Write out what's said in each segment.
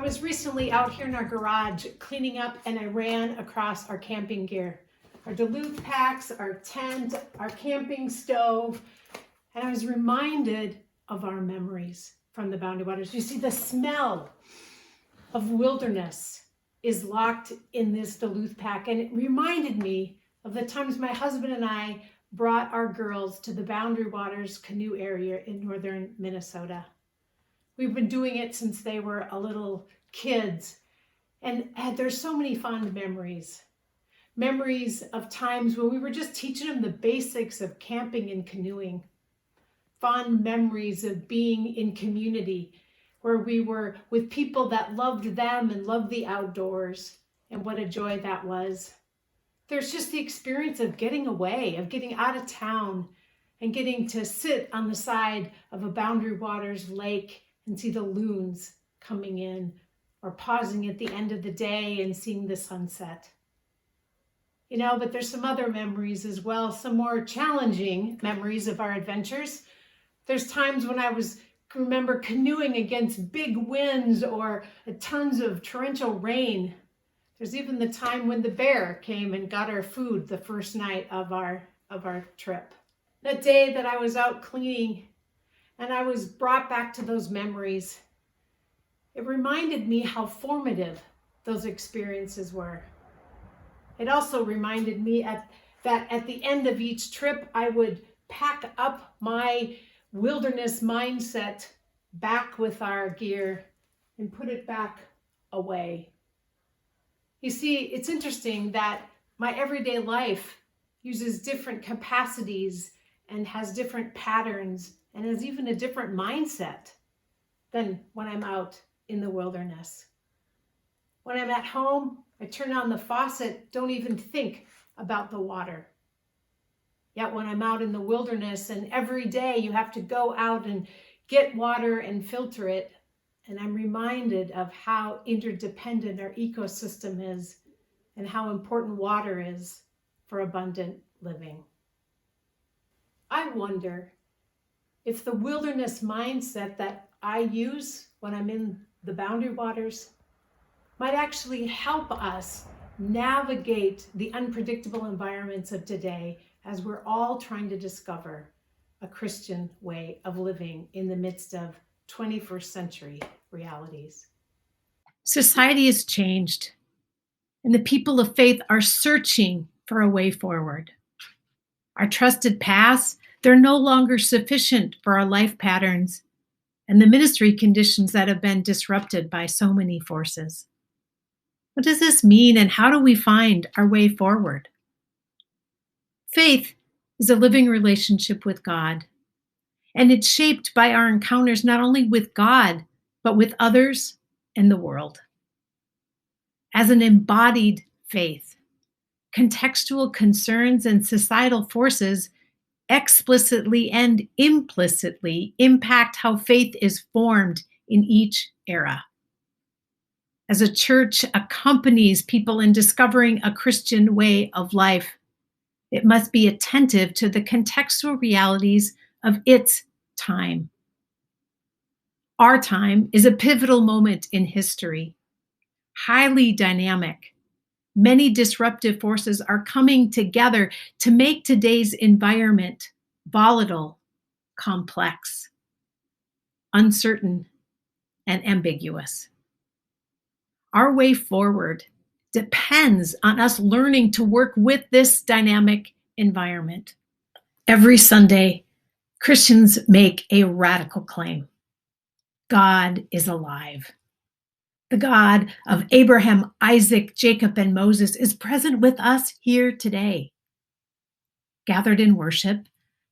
was recently out here in our garage cleaning up, and I ran across our camping gear, our Duluth packs, our tent, our camping stove, and I was reminded of our memories from the Boundary Waters. You see, the smell of wilderness is locked in this Duluth pack, and it reminded me of the times my husband and I brought our girls to the Boundary Waters canoe area in northern Minnesota. We've been doing it since they were a little kids, and there's so many fond memories. Memories of times when we were just teaching them the basics of camping and canoeing. Fond memories of being in community where we were with people that loved them and loved the outdoors, and what a joy that was. There's just the experience of getting away, of getting out of town and getting to sit on the side of a Boundary Waters lake and see the loons coming in, or pausing at the end of the day and seeing the sunset. But there's some other memories as well, some more challenging memories of our adventures. There's times when I remember canoeing against big winds or tons of torrential rain. There's even the time when the bear came and got our food the first night of our trip. That day that I was out cleaning and I was brought back to those memories, it reminded me how formative those experiences were. It also reminded me that at the end of each trip, I would pack up my wilderness mindset back with our gear and put it back away. You see, it's interesting that my everyday life uses different capacities and has different patterns and has even a different mindset than when I'm out in the wilderness. When I'm at home, I turn on the faucet, don't even think about the water. Yet when I'm out in the wilderness and every day you have to go out and get water and filter it, and I'm reminded of how interdependent our ecosystem is and how important water is for abundant living. I wonder if the wilderness mindset that I use when I'm in the Boundary Waters might actually help us navigate the unpredictable environments of today as we're all trying to discover a Christian way of living in the midst of 21st century realities. Society has changed, and the people of faith are searching for a way forward. Our trusted paths, they're no longer sufficient for our life patterns and the ministry conditions that have been disrupted by so many forces. What does this mean, and how do we find our way forward? Faith is a living relationship with God, and it's shaped by our encounters not only with God, but with others and the world. As an embodied faith, contextual concerns and societal forces explicitly and implicitly impact how faith is formed in each era. As a church accompanies people in discovering a Christian way of life, it must be attentive to the contextual realities of its time. Our time is a pivotal moment in history, highly dynamic. Many disruptive forces are coming together to make today's environment volatile, complex, uncertain, and ambiguous. Our way forward depends on us learning to work with this dynamic environment. Every Sunday, Christians make a radical claim. God is alive. The God of Abraham, Isaac, Jacob, and Moses is present with us here today. Gathered in worship,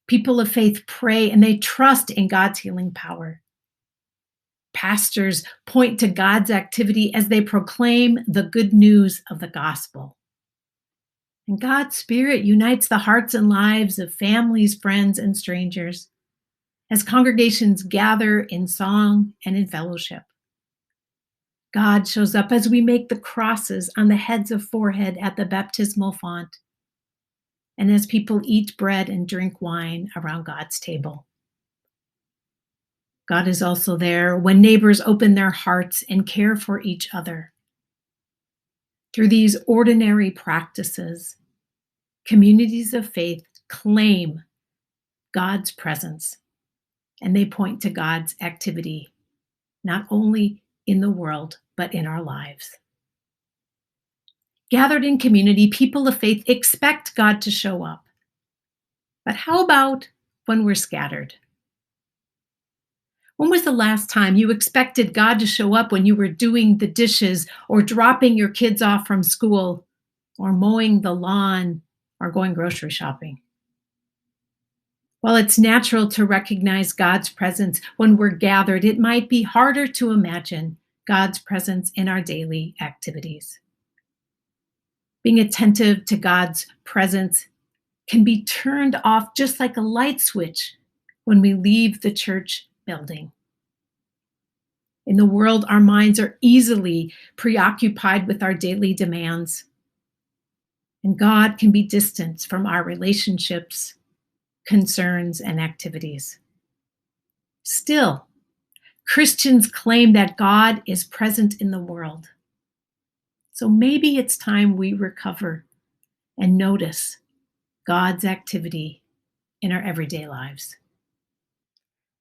people of faith pray and they trust in God's healing power. Pastors point to God's activity as they proclaim the good news of the gospel. And God's Spirit unites the hearts and lives of families, friends, and strangers as congregations gather in song and in fellowship. God shows up as we make the crosses on the heads of forehead at the baptismal font, and as people eat bread and drink wine around God's table. God is also there when neighbors open their hearts and care for each other. Through these ordinary practices, communities of faith claim God's presence and they point to God's activity, not only in the world, but in our lives. Gathered in community, people of faith expect God to show up. But how about when we're scattered? When was the last time you expected God to show up when you were doing the dishes or dropping your kids off from school or mowing the lawn or going grocery shopping? While it's natural to recognize God's presence when we're gathered, it might be harder to imagine God's presence in our daily activities. Being attentive to God's presence can be turned off just like a light switch when we leave the church building. In the world, our minds are easily preoccupied with our daily demands, and God can be distant from our relationships, concerns, and activities. Still, Christians claim that God is present in the world. So maybe it's time we recover and notice God's activity in our everyday lives.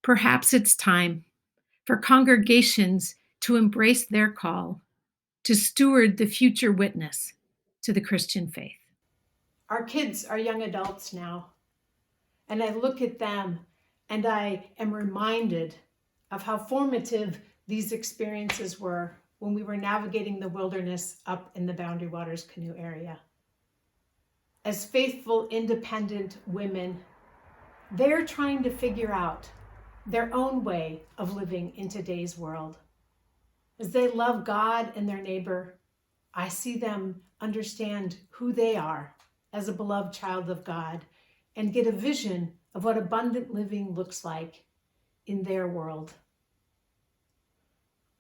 Perhaps it's time for congregations to embrace their call to steward the future witness to the Christian faith. Our kids are young adults now, and I look at them and I am reminded of how formative these experiences were when we were navigating the wilderness up in the Boundary Waters canoe area. As faithful, independent women, they're trying to figure out their own way of living in today's world. As they love God and their neighbor, I see them understand who they are as a beloved child of God and get a vision of what abundant living looks like in their world.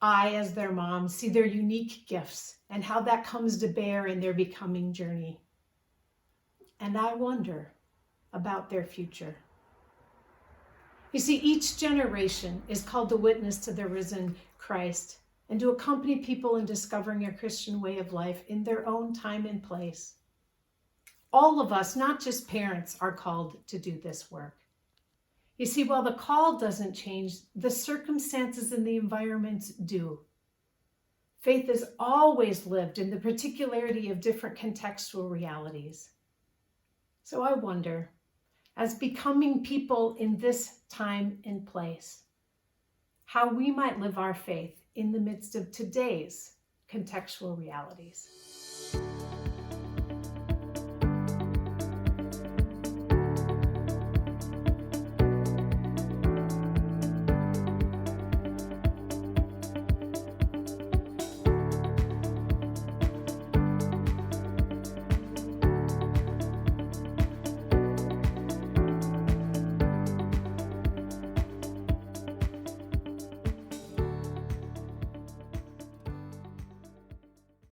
I, as their mom, see their unique gifts and how that comes to bear in their becoming journey. And I wonder about their future. You see, each generation is called to witness to the risen Christ and to accompany people in discovering a Christian way of life in their own time and place. All of us, not just parents, are called to do this work. You see, while the call doesn't change, the circumstances and the environments do. Faith is always lived in the particularity of different contextual realities. So I wonder, as becoming people in this time and place, how we might live our faith in the midst of today's contextual realities.